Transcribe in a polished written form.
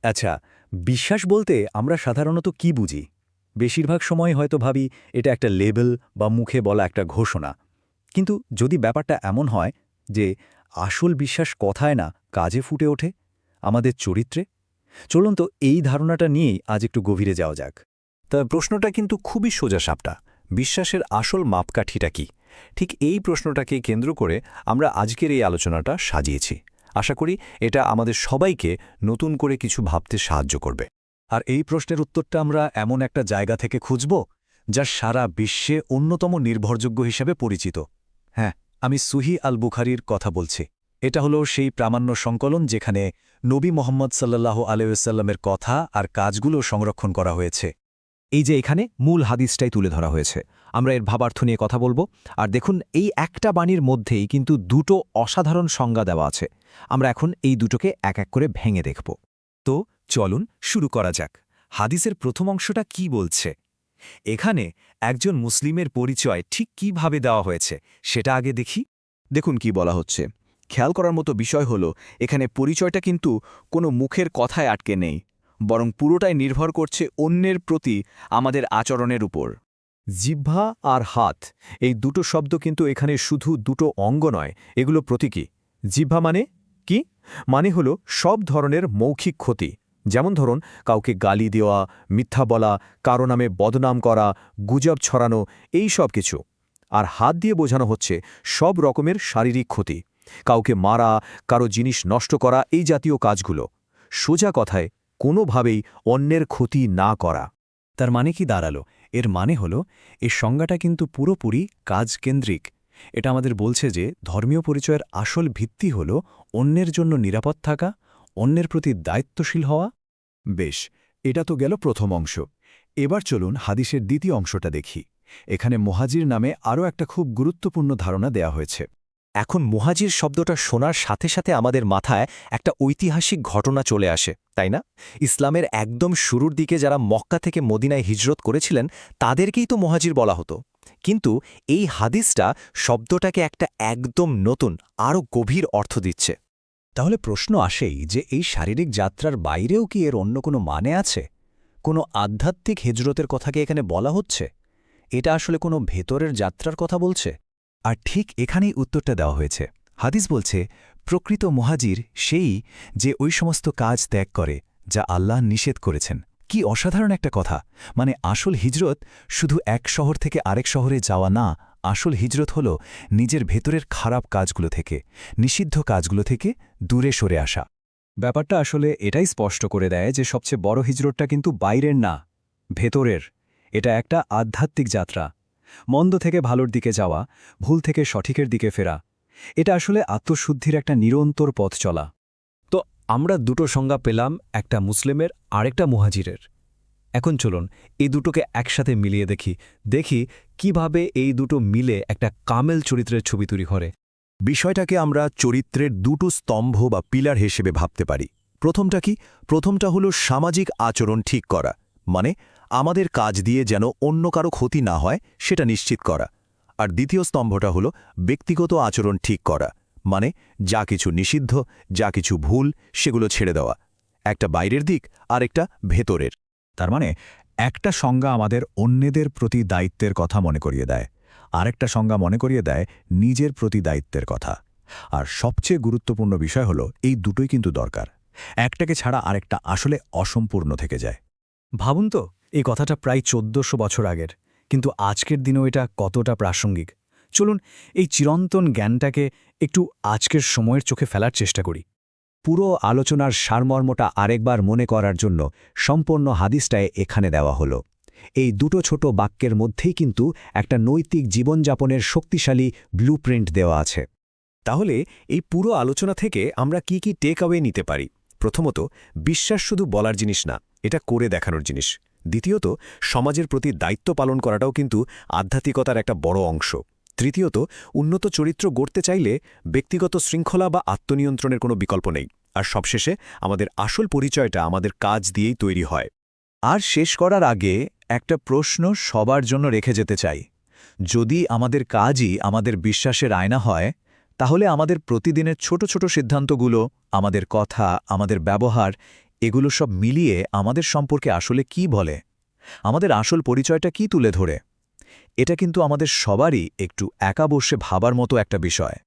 আচ্ছা, বিশ্বাস বলতে আমরা সাধারণত কি বুঝি? বেশিরভাগ সময় হয়তো ভাবি এটা একটা লেবেল বা মুখে বলা একটা ঘোষণা। কিন্তু যদি ব্যাপারটা এমন হয় যে আসল বিশ্বাস কথায় না, কাজে ফুটে ওঠে, আমাদের চরিত্রে, চলুন তো এই ধারণাটা নিয়েই আজ একটু গভীরে যাওয়া যাক। তা প্রশ্নটা কিন্তু খুবই সোজাসাপটা। বিশ্বাসের আসল মাপকাঠিটা কি? ঠিক এই প্রশ্নটাকে কেন্দ্র করে আমরা আজকের এই আলোচনাটা সাজিয়েছি। আশা করি এটা আমাদের সবাইকে নতুন করে কিছু ভাবতে সাহায্য করবে। আর এই প্রশ্নের উত্তরটা আমরা এমন একটা জায়গা থেকে খুঁজব যা সারা বিশ্বে অন্যতম নির্ভরযোগ্য হিসেবে পরিচিত। হ্যাঁ, আমি সুহি আল বুখারির কথা বলছি। এটা হলো সেই প্রামাণ্য সংকলন যেখানে নবী মোহাম্মদ সাল্লাল্লাহু আলাইহি ওয়াসাল্লামের কথা আর কাজগুলো সংরক্ষণ করা হয়েছে। এই যে এখানে মূল হাদিসটাই তুলে ধরা হয়েছে। আমরা এর ভাবার্থ নিয়ে কথা বলবো। আর দেখুন, এই একটা বাণীর মধ্যেই কিন্তু দুটো অসাধারণ সংজ্ঞা দেওয়া আছে। আমরা এখন এই দুটোকে এক এক করে ভেঙে দেখব। তো চলুন শুরু করা যাক। হাদিসের প্রথম অংশটা কি বলছে? এখানে একজন মুসলিমের পরিচয় ঠিক কিভাবে দেওয়া হয়েছে সেটা আগে দেখি। দেখুন কি বলা হচ্ছে। খেয়াল করার মতো বিষয় হলো, এখানে পরিচয়টা কিন্তু কোনো মুখের কথায় আটকে নেই, বরং পুরোটাই নির্ভর করছে অন্যের প্রতি আমাদের আচরণের উপর। জিহ্বা আর হাত, এই দুটো শব্দ কিন্তু এখানে শুধু দুটো অঙ্গ নয়, এগুলো প্রতীকী। জিহ্বা মানে কি? মানে হলো সব ধরনের মৌখিক ক্ষতি। যেমন ধরুন, কাউকে গালি দেওয়া, মিথ্যা বলা, কারো নামে বদনাম করা, গুজব ছড়ানো, এই সব কিছু। আর হাত দিয়ে বোঝানো হচ্ছে সব রকমের শারীরিক ক্ষতি, কাউকে মারা, কারো জিনিস নষ্ট করা, এই জাতীয় কাজগুলো। সোজা কথায় কোনোভাবেই অন্যের ক্ষতি না করা। তার মানে কি দাঁড়ালো? এর মানে হলো এই সংজ্ঞাটা কিন্তু পুরোপুরি কাজকেন্দ্রিক। এটা আমাদের বলছে যে ধর্মীয় পরিচয়ের আসল ভিত্তি হল অন্যের জন্য নিরাপদ থাকা, অন্যের প্রতি দায়িত্বশীল হওয়া। বেশ, এটা তো গেল প্রথম অংশ। এবার চলুন হাদিসের দ্বিতীয় অংশটা দেখি। এখানে মুহাজির নামে আরও একটা খুব গুরুত্বপূর্ণ ধারণা দেয়া হয়েছে। এখন মুহাজির শব্দটা শোনার সাথে সাথে আমাদের মাথায় একটা ঐতিহাসিক ঘটনা চলে আসে, তাই না? ইসলামের একদম শুরুর দিকে যারা মক্কা থেকে মদিনায় হিজরত করেছিলেন তাদেরকেই তো মুহাজির বলা হতো। কিন্তু এই হাদিসটা শব্দটাকে একটা একদম নতুন, আরও গভীর অর্থ দিচ্ছে। তাহলে প্রশ্ন আসেই যে এই শারীরিক যাত্রার বাইরেও কি এর অন্য কোনো মানে আছে? কোনো আধ্যাত্মিক হিজরতের কথাকে এখানে বলা হচ্ছে? এটা আসলে কোনো ভেতরের যাত্রার কথা বলছে? আর ঠিক এখানেই উত্তরটা দেওয়া হয়েছে। হাদিস বলছে, প্রকৃত মুহাজির সেই যে ওই সমস্ত কাজ ত্যাগ করে যা আল্লাহ নিষেধ করেছেন। কি অসাধারণ একটা কথা! মানে আসল হিজরত শুধু এক শহর থেকে আরেক শহরে যাওয়া না, আসল হিজরত হল নিজের ভেতরের খারাপ কাজগুলো থেকে, নিষিদ্ধ কাজগুলো থেকে দূরে সরে আসা। ব্যাপারটা আসলে এটাই স্পষ্ট করে দেয় যে সবচেয়ে বড় হিজরতটা কিন্তু বাইরের না, ভেতরের। এটা একটা আধ্যাত্মিক যাত্রা। মন্দ থেকে ভালোর দিকে যাওয়া, ভুল থেকে সঠিকের দিকে ফেরা। এটা আসলে আত্মশুদ্ধির একটা নিরন্তর পথ চলা। তো আমরা দুটো সংজ্ঞা পেলাম, একটা মুসলিমের আরেকটা মুহাজিরের। এখন চলুন এই দুটোকে একসাথে মিলিয়ে দেখি কিভাবে এই দুটো মিলে একটা কামেল চরিত্রের ছবি তৈরি করে। বিষয়টাকে আমরা চরিত্রের দুটো স্তম্ভ বা পিলার হিসেবে ভাবতে পারি। প্রথমটা কি? প্রথমটা হলো সামাজিক আচরণ ঠিক করা, মানে আমাদের কাজ দিয়ে যেন অন্য কারো ক্ষতি না হয় সেটা নিশ্চিত করা। আর দ্বিতীয় স্তম্ভটা হলো ব্যক্তিগত আচরণ ঠিক করা, মানে যা কিছু নিষিদ্ধ, যা কিছু ভুল, সেগুলো ছেড়ে দেওয়া। একটা বাইরের দিক আর একটা ভেতরের। তার মানে একটা সংজ্ঞা আমাদের অন্যদের প্রতি দায়িত্বের কথা মনে করিয়ে দেয়, আরেকটা সংজ্ঞা মনে করিয়ে দেয় নিজের প্রতি দায়িত্বের কথা। আর সবচেয়ে গুরুত্বপূর্ণ বিষয় হলো এই দুটোই কিন্তু দরকার। একটাকে ছাড়া আরেকটা আসলে অসম্পূর্ণ থেকে যায়। ভাবুন তো, এই কথাটা প্রায় ১৪০০ বছর আগের, কিন্তু আজকের দিনেও এটা কতটা প্রাসঙ্গিক। চলুন এই চিরন্তন জ্ঞানটাকে একটু আজকের সময়ের চোখে ফেলার চেষ্টা করি। পুরো আলোচনার সারমর্মটা আরেকবার মনে করার জন্য সম্পূর্ণ হাদিসটায় এখানে দেওয়া হলো। এই দুটো ছোট বাক্যের মধ্যেই কিন্তু একটা নৈতিক জীবনযাপনের শক্তিশালী ব্লুপ্রিন্ট দেওয়া আছে। তাহলে এই পুরো আলোচনা থেকে আমরা কি টেক অ্যাওয়ে নিতে পারি? প্রথমত, বিশ্বাস শুধু বলার জিনিস না, এটা করে দেখানোর জিনিস। দ্বিতীয়ত, সমাজের প্রতি দায়িত্ব পালন করাটাও কিন্তু আধ্যাত্মিকতার একটা বড় অংশ। তৃতীয়ত, উন্নত চরিত্র গড়তে চাইলে ব্যক্তিগত শৃঙ্খলা বা আত্মনিয়ন্ত্রণের কোনো বিকল্প নেই। আর সবশেষে আমাদের আসল পরিচয়টা আমাদের কাজ দিয়েই তৈরি হয়। আর শেষ করার আগে একটা প্রশ্ন সবার জন্য রেখে যেতে চাই। যদি আমাদের কাজই আমাদের বিশ্বাসের আয়না হয়, তাহলে আমাদের প্রতিদিনের ছোট ছোট সিদ্ধান্তগুলো, আমাদের কথা, আমাদের ব্যবহার, এগুলো সব মিলিয়ে আমাদের সম্পর্কে আসলে কি বলে, আমাদের আসল পরিচয়টা কি তুলে ধরে? এটা কিন্তু আমাদের সবারই একটু একা বসে ভাবার মতো একটা বিষয়।